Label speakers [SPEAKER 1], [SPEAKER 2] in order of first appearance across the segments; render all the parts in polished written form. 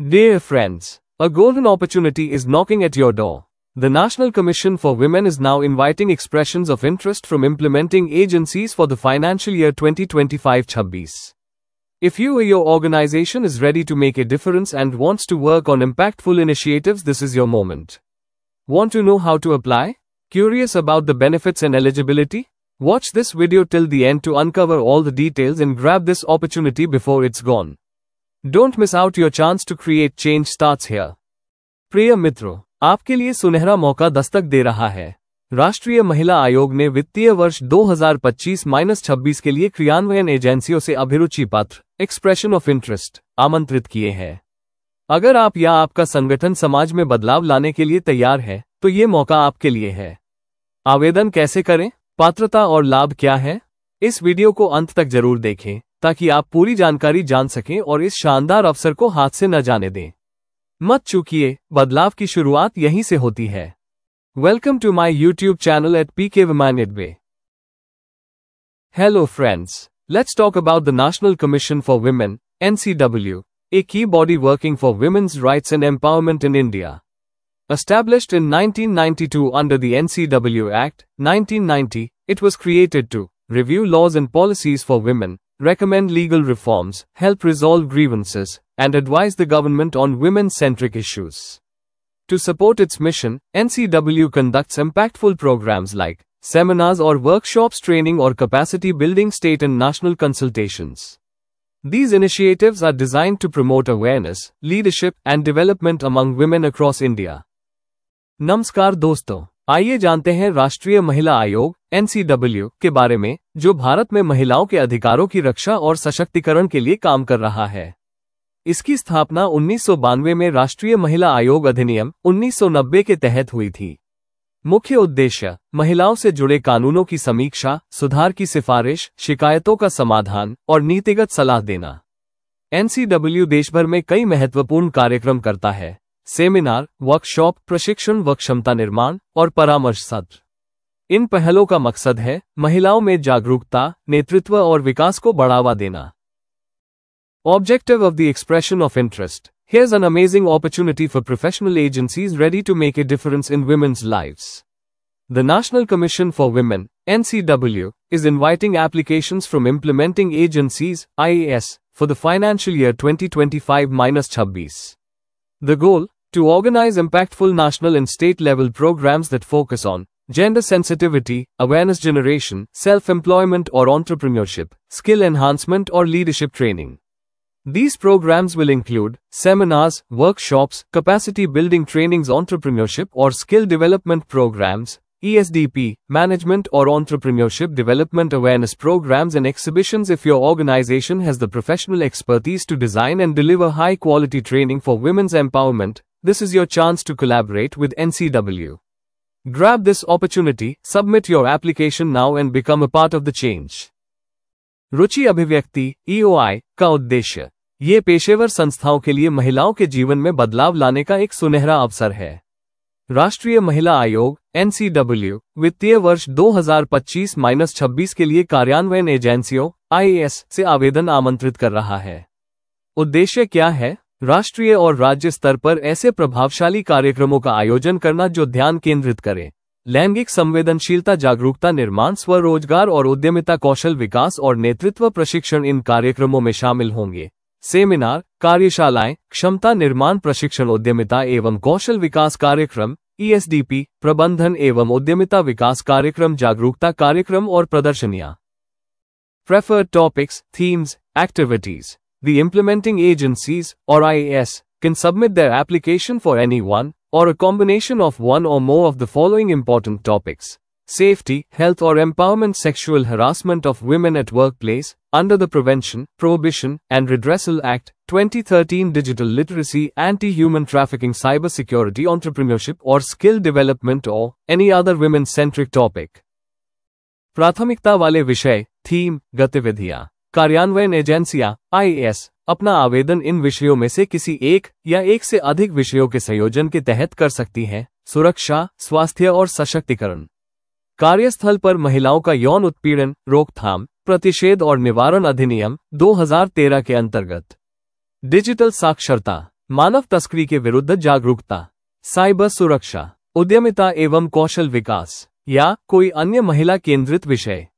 [SPEAKER 1] Dear friends, a golden opportunity is knocking at your door. The National Commission for Women is now inviting expressions of interest from implementing agencies for the financial year 2025-26. If you or your organization is ready to make a difference and wants to work on impactful initiatives, this is your moment. Want to know how to apply? Curious about the benefits and eligibility? Watch this video till the end to uncover all the details and grab this opportunity before it's gone. Don't miss out your chance to create change starts here. प्रिय मित्रों, आपके लिए सुनहरा मौका दस्तक दे रहा है। राष्ट्रीय महिला आयोग ने वित्तीय वर्ष 2025-26 के लिए क्रियान्वयन एजेंसियों से अभिरुचि पत्र एक्सप्रेशन ऑफ इंटरेस्ट आमंत्रित किए हैं। अगर आप या आपका संगठन समाज में बदलाव लाने के लिए तैयार है, तो ये मौका आपके लिए है। आवेदन कैसे करें? पात्रता और लाभ क्या है? इस वीडियो को अंत तक जरूर देखें ताकि आप पूरी जानकारी जान सकें और इस शानदार अवसर को हाथ से न जाने दें। मत चूकिए, बदलाव की शुरुआत यहीं से होती है। Welcome to my YouTube channel at PK Women Edway. Hello friends, let's talk about the National Commission for Women, NCW, a key body working for women's rights and empowerment in India. Established in 1992 under the NCW Act, 1990, it was created to review laws and policies for women, recommend legal reforms, help resolve grievances, and advise the government on women-centric issues. To support its mission, NCW conducts impactful programs like seminars or workshops, training or capacity building, state and national consultations. These initiatives are designed to promote awareness, leadership, and development among women across India. नमस्कार दोस्तों, आइए जानते हैं राष्ट्रीय महिला आयोग NCW के बारे में, जो भारत में महिलाओं के अधिकारों की रक्षा और सशक्तिकरण के लिए काम कर रहा है। इसकी स्थापना 1992 में राष्ट्रीय महिला आयोग अधिनियम 1990 के तहत हुई थी। मुख्य उद्देश्य महिलाओं से जुड़े कानूनों की समीक्षा, सुधार की सिफारिश, शिकायतों का समाधान और नीतिगत सलाह देना। NCW देशभर में कई महत्वपूर्ण कार्यक्रम करता है। सेमिनार, वर्कशॉप, प्रशिक्षण व क्षमता निर्माण और परामर्श सत्र। इन पहलों का मकसद है महिलाओं में जागरूकता, नेतृत्व और विकास को बढ़ावा देना। Objective of the expression of interest. Here's an amazing opportunity for professional agencies ready to make a difference in women's lives. The National Commission for Women, NCW, is inviting applications from implementing agencies, IAS, for the financial year 2025-26. The goal? To organize impactful national and state-level programs that focus on gender sensitivity, awareness generation, self-employment or entrepreneurship, skill enhancement or leadership training. These programs will include seminars, workshops, capacity building trainings, entrepreneurship or skill development programs, ESDP, management or entrepreneurship development awareness programs and exhibitions. If your organization has the professional expertise to design and deliver high-quality training for women's empowerment, this is your chance to collaborate with NCW. Grab this opportunity, submit your application now and become a part of the change. रुचि अभिव्यक्ति EOI का उद्देश्य ये पेशेवर संस्थाओं के लिए महिलाओं के जीवन में बदलाव लाने का एक सुनहरा अवसर है। राष्ट्रीय महिला आयोग NCW वित्तीय वर्ष 2025-26 के लिए कार्यान्वयन एजेंसियों IAS से आवेदन आमंत्रित कर रहा है। उद्देश्य क्या है? राष्ट्रीय और राज्य स्तर पर ऐसे प्रभावशाली कार्यक्रमों का आयोजन करना जो ध्यान केंद्रित करे लैंगिक संवेदनशीलता, जागरूकता निर्माण, स्वरोजगार और उद्यमिता, कौशल विकास और नेतृत्व प्रशिक्षण। इन कार्यक्रमों में शामिल होंगे सेमिनार, कार्यशालाएं, क्षमता निर्माण प्रशिक्षण, उद्यमिता एवं कौशल विकास कार्यक्रम, ESDP, प्रबंधन एवं उद्यमिता विकास कार्यक्रम, जागरूकता कार्यक्रम और प्रदर्शनियां। Preferred topics, themes, activities. The implementing agencies, or IAS, can submit their application for any one, or a combination of one or more of the following important topics: safety, health or empowerment, sexual harassment of women at workplace, under the Prevention, Prohibition, and Redressal Act, 2013, digital literacy, anti-human trafficking, cyber security, entrepreneurship or skill development, or any other women-centric topic. प्राथमिकता वाले विषय, theme, गतिविधियां। कार्यान्वयन एजेंसियां IAS अपना आवेदन इन विषयों में से किसी एक या एक से अधिक विषयों के संयोजन के तहत कर सकती हैं। सुरक्षा, स्वास्थ्य और सशक्तिकरण। कार्यस्थल पर महिलाओं का यौन उत्पीड़न, रोकथाम, प्रतिषेध और निवारण अधिनियम 2013 के अंतर्गत। डिजिटल साक्षरता, मानव तस्करी के विरुद्ध जागरूकता, साइबर सुरक्षा, उद्यमिता एवं कौशल विकास या कोई अन्य महिला केंद्रित विषय।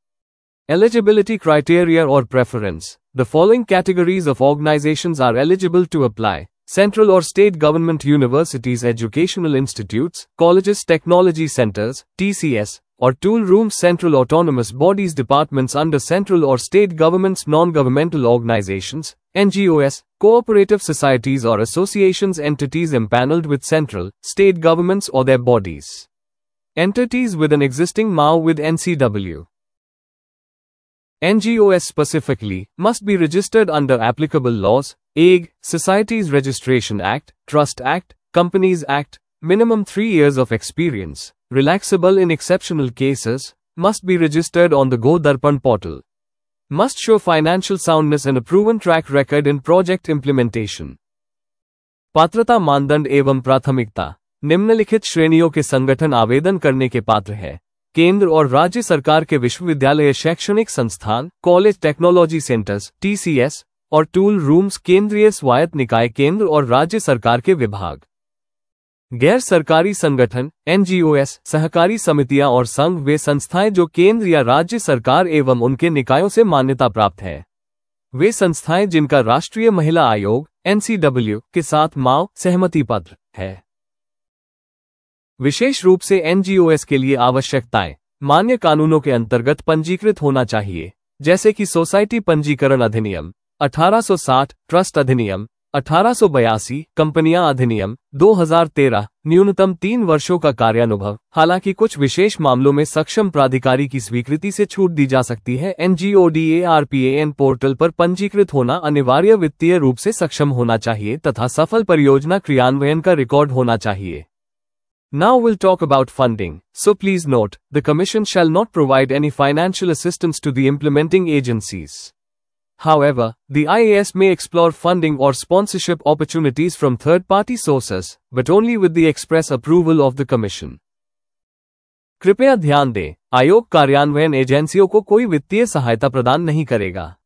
[SPEAKER 1] Eligibility criteria or preference. The following categories of organizations are eligible to apply: central or state government universities, educational institutes, colleges, technology centers, TCS, or tool rooms, central autonomous bodies, departments under central or state governments, non-governmental organizations, NGOs, cooperative societies or associations, entities empaneled with central, state governments or their bodies. Entities with an existing MAU with NCW. NGOs specifically must be registered under applicable laws: AIG, Societies Registration Act, Trust Act, Companies Act, minimum 3 years of experience, relaxable in exceptional cases, must be registered on the GoDarpan portal, must show financial soundness and a proven track record in project implementation. पात्रता मानदंड एवं प्राथमिकता। निम्नलिखित श्रेणियों के संगठन आवेदन करने के पात्र हैं: केंद्र और राज्य सरकार के विश्वविद्यालय, शैक्षणिक संस्थान, कॉलेज, टेक्नोलॉजी सेंटर्स, TCS और टूल रूम्स, केंद्रीय स्वायत्त निकाय, केंद्र और राज्य सरकार के विभाग। गैर सरकारी संगठन, NGOs, सहकारी समितियां और संघ वे संस्थाएं जो केंद्र या राज्य सरकार एवं उनके निकायों से मान्यता प्राप्त है। वे संस्थाएं जिनका राष्ट्रीय महिला आयोग NCW के साथ MAU सहमति पत्र है। विशेष रूप से NGOs के लिए आवश्यकताएं: मान्य कानूनों के अंतर्गत पंजीकृत होना चाहिए, जैसे कि सोसाइटी पंजीकरण अधिनियम 1860, ट्रस्ट अधिनियम 1882, कंपनियां अधिनियम 2013, न्यूनतम 3 वर्षों का कार्यानुभव। हालांकि कुछ विशेष मामलों में सक्षम प्राधिकारी की स्वीकृति से छूट दी जा सकती है। NGODARPAN पोर्टल पर पंजीकृत होना अनिवार्य, वित्तीय रूप से सक्षम होना चाहिए तथा सफल परियोजना क्रियान्वयन का रिकॉर्ड होना चाहिए। Now we'll talk about funding. So please note, the Commission shall not provide any financial assistance to the implementing agencies. However, the IAS may explore funding or sponsorship opportunities from third-party sources, but only with the express approval of the Commission. कृपया ध्यान दें, आयोग कार्यान्वयन एजेंसियों को कोई वित्तीय सहायता प्रदान नहीं करेगा।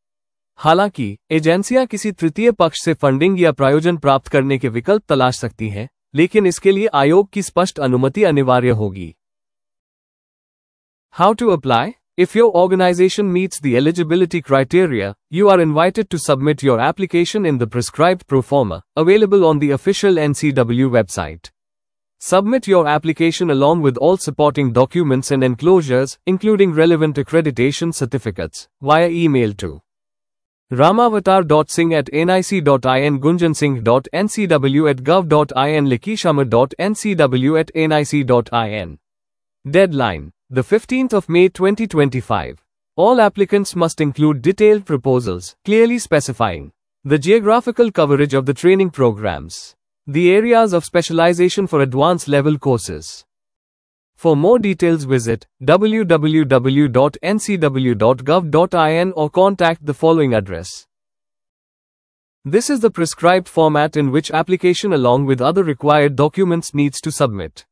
[SPEAKER 1] हालांकि, एजेंसियां किसी तृतीय पक्ष से फंडिंग या प्रायोजन प्राप्त करने के विकल्प तलाश सकती हैं, लेकिन इसके लिए आयोग की स्पष्ट अनुमति अनिवार्य होगी। How to apply? If your organization meets the eligibility criteria, you are invited to submit your application in the prescribed proforma, available on the official NCW website. Submit your application along with all supporting documents and enclosures, including relevant accreditation certificates, via email to ramavatar.singh@nic.in, gunjansingh.ncw@gov.in, likishamar.ncw@nic.in. Deadline: the 15th of May 2025. All applicants must include detailed proposals, clearly specifying the geographical coverage of the training programs, the areas of specialization for advanced level courses. For more details visit www.ncw.gov.in or contact the following address. This is the prescribed format in which application along with other required documents needs to submit.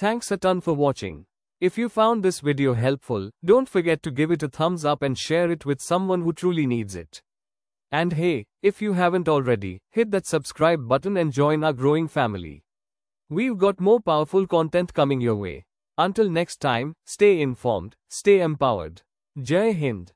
[SPEAKER 1] Thanks a ton for watching. If you found this video helpful, don't forget to give it a thumbs up and share it with someone who truly needs it. And hey, if you haven't already, hit that subscribe button and join our growing family. We've got more powerful content coming your way. Until next time, stay informed, stay empowered. Jai Hind.